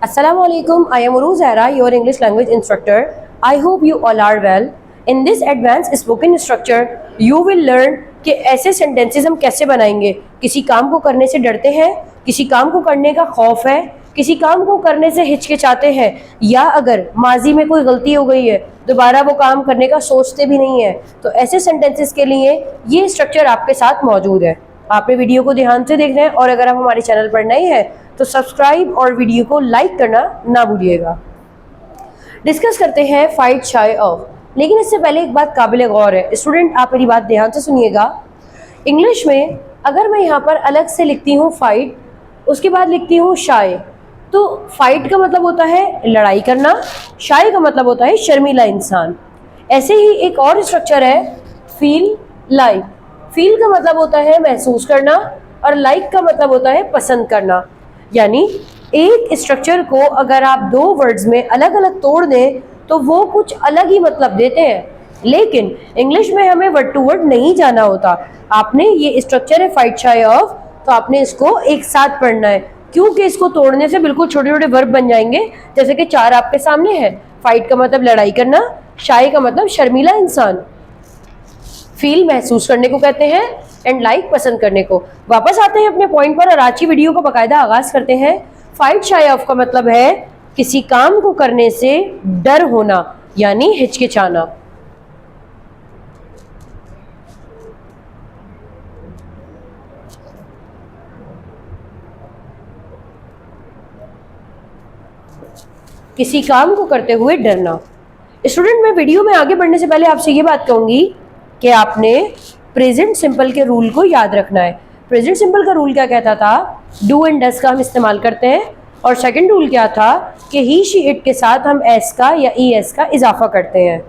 Assalamu alaikum. I am Uruz Zahra, your English language instructor. I hope you all are well. In this advanced spoken structure, you will learn कि ऐसे sentences हम कैसे बनाएंगे। किसी काम को करने से डरते हैं, किसी काम को करने का खौफ है, किसी काम को करने से हिचकिचाते हैं, या अगर माजी में कोई गलती हो गई है दोबारा वो काम करने का सोचते भी नहीं है, तो ऐसे सेंटेंसेस के लिए ये स्ट्रक्चर आपके साथ मौजूद है। आपने वीडियो को ध्यान से देखना है और अगर आप हमारे चैनल पर नए हैं तो सब्सक्राइब और वीडियो को लाइक करना ना भूलिएगा। डिस्कस करते हैं फाइट शाय ऑफ, लेकिन इससे पहले एक बात काबिल गौर है। स्टूडेंट, आप मेरी बात ध्यान से सुनिएगा। इंग्लिश में अगर मैं यहाँ पर अलग से लिखती हूँ फाइट, उसके बाद लिखती हूँ शाय, तो फाइट का मतलब होता है लड़ाई करना, शाय का मतलब होता है शर्मीला इंसान। ऐसे ही एक और स्ट्रक्चर है फील लाइक। फील का मतलब होता है महसूस करना और लाइक का मतलब होता है पसंद करना। यानी एक स्ट्रक्चर को अगर आप दो वर्ड्स में अलग अलग तोड़ दें तो वो कुछ अलग ही मतलब देते हैं, लेकिन इंग्लिश में हमें वर्ड टू वर्ड नहीं जाना होता। आपने ये स्ट्रक्चर है फाइट शाय ऑफ, तो आपने इसको एक साथ पढ़ना है, क्योंकि इसको तोड़ने से बिल्कुल छोटे छोटे वर्ब बन जाएंगे, जैसे कि चार आपके सामने है। फाइट का मतलब लड़ाई करना, शाय का मतलब शर्मीला इंसान, फील महसूस करने को कहते हैं, एंड लाइक पसंद करने को। वापस आते हैं अपने पॉइंट पर और आज की वीडियो को बाकायदा आगाज करते हैं। फाइट शाय ऑफ का मतलब है किसी काम को करने से डर होना, यानी हिचकिचाना। किसी काम को करते हुए डरना। स्टूडेंट, मैं वीडियो में आगे बढ़ने से पहले आपसे ये बात कहूंगी कि आपने प्रेजेंट सिंपल के रूल को याद रखना है। प्रेजेंट सिंपल का रूल क्या कहता था? डू एंड डस का हम इस्तेमाल करते हैं, और सेकंड रूल क्या था कि ही शी इट के साथ हम एस का या ई एस का इजाफा करते हैं।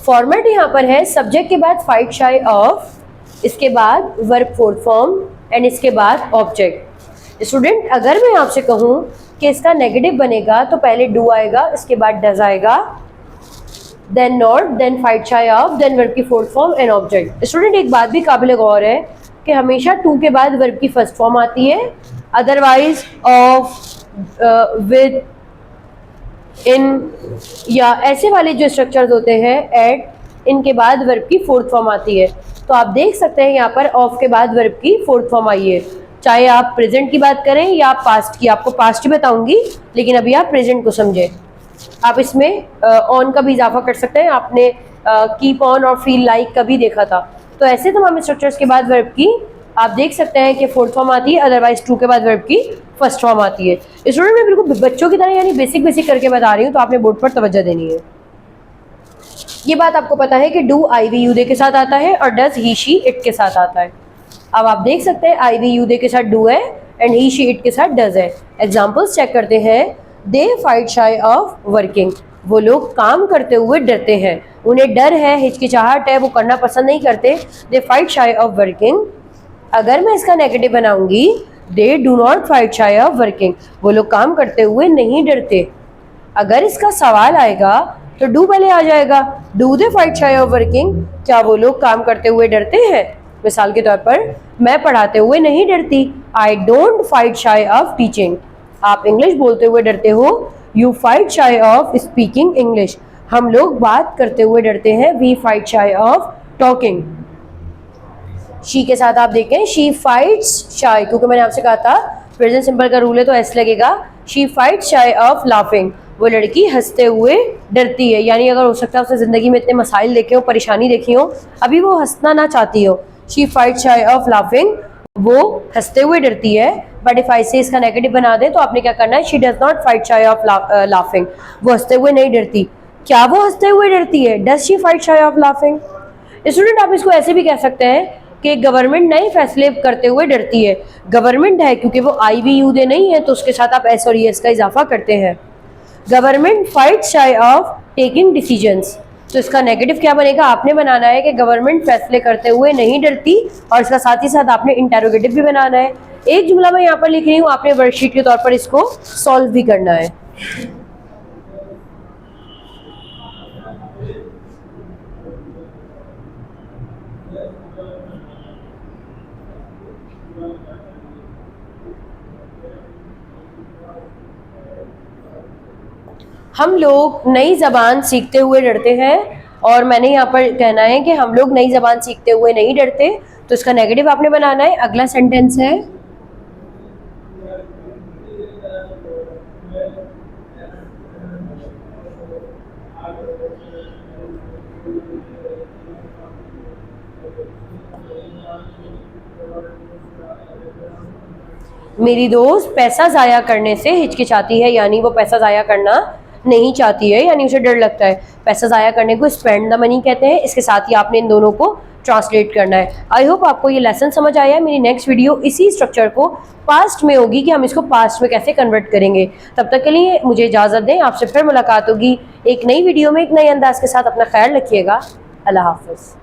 फॉर्मेट यहाँ पर है सब्जेक्ट के बाद फाइट शाय ऑफ, इसके बाद वर्ब फोर्थ फॉर्म, एंड इसके बाद ऑब्जेक्ट। स्टूडेंट, अगर मैं आपसे कहूँ कि इसका नेगेटिव बनेगा तो पहले डू आएगा, इसके बाद डज आएगा, then not, then fight shy of, then verb की fourth form and object. Student, एक बात भी काबिल गौर है कि हमेशा टू के बाद वर्ब की फर्स्ट फॉर्म आती है, अदरवाइज ऑफ, विद, इन, या ऐसे वाले जो स्ट्रक्चर्स होते हैं एट, इनके बाद वर्ब की फोर्थ फॉर्म आती है। तो आप देख सकते हैं यहाँ पर ऑफ के बाद वर्ब की फोर्थ फॉर्म आई है। चाहे आप प्रेजेंट की बात करें या आप पास्ट की, आपको पास्ट ही बताऊंगी, लेकिन अभी आप प्रेजेंट को समझे। आप इसमें ऑन का भी इजाफा कर सकते हैं। आपने कीप ऑन और फील लाइक का भी देखा था। तो ऐसे तमाम स्ट्रक्चर्स के बाद वर्ब की आप देख सकते हैं कि फोर्थ फॉर्म आती है, अदरवाइज टू के बाद वर्ब की फर्स्ट फॉर्म आती है। स्टूडेंट, मैं बिल्कुल बच्चों की तरह यानी बेसिक बेसिक करके बता रही हूँ, तो आपने बोर्ड पर तवज्जो देनी है। ये बात आपको पता है कि do I we you they के साथ आता है और डज ही शी इट के साथ आता है। अब आप देख सकते हैं आई वी यू दे के साथ डू है एंड ही शी इट के साथ डज है। एग्जाम्पल्स चेक करते हैं। They fight shy of working, वो लोग काम करते हुए डरते हैं, उन्हें डर है, हिचकिचाहट है, वो करना पसंद नहीं करते। They fight shy of working. अगर मैं इसका नेगेटिव बनाऊंगी, they do not fight shy of working, वो लोग काम करते हुए नहीं डरते। अगर इसका सवाल आएगा तो डू पहले आ जाएगा। Do they fight shy of working, क्या वो लोग काम करते हुए डरते हैं? मिसाल के तौर पर, मैं पढ़ाते हुए नहीं डरती, I don't fight shy of teaching. आप इंग्लिश बोलते हुए डरते हो, you fight shy of speaking English. हम लोग बात करते हुए डरते हैं, we fight shy of talking. She के साथ आप देखें, शी फाइट्स शाय, क्योंकि मैंने आपसे कहा था प्रेजेंट सिंपल का रूल है तो एस लगेगा। She fights shy of laughing, वो लड़की हंसते हुए डरती है। यानी अगर हो सकता है उसने जिंदगी में इतने मसाइल देखे हो, परेशानी देखी हो, अभी वो हंसना ना चाहती हो। She fights shy of laughing, वो हंसते हुए डरती है। बट इफ आई से इसका नेगेटिव बना दे तो आपने क्या करना है? She does not fight shy of laughing, वो हंसते हुए नहीं डरती। क्या वो हंसते हुए डरती है? Does she fight shy of laughing? Student, आप इसको ऐसे भी कह सकते हैं कि गवर्नमेंट नए फैसले करते हुए डरती है। गवर्नमेंट है क्योंकि वो आई वी यू दे नहीं है, तो उसके साथ आप एस और ई एस का इजाफा करते हैं। Government fight shy of taking decisions, तो इसका नेगेटिव क्या बनेगा? आपने बनाना है कि गवर्नमेंट फैसले करते हुए नहीं डरती, और इसका साथ ही साथ आपने इंटेरोगेटिव भी बनाना है। एक जुमला मैं यहाँ पर लिख रही हूँ, आपने वर्कशीट के तौर पर इसको सॉल्व भी करना है। हम लोग नई ज़बान सीखते हुए डरते हैं, और मैंने यहाँ पर कहना है कि हम लोग नई ज़बान सीखते हुए नहीं डरते, तो इसका नेगेटिव आपने बनाना है। अगला सेंटेंस है, मेरी दोस्त पैसा ज़ाया करने से हिचकिचाती है, यानी वो पैसा ज़ाया करना नहीं चाहती है, यानी उसे डर लगता है। पैसा ज़ाया करने को स्पेंड द मनी कहते हैं। इसके साथ ही आपने इन दोनों को ट्रांसलेट करना है। आई होप आपको ये लेसन समझ आया है। मेरी नेक्स्ट वीडियो इसी स्ट्रक्चर को पास्ट में होगी कि हम इसको पास्ट में कैसे कन्वर्ट करेंगे। तब तक के लिए मुझे इजाज़त दें, आपसे फिर मुलाकात होगी एक नई वीडियो में एक नए अंदाज के साथ। अपना ख्याल रखिएगा। अल्लाह हाफ़िज़।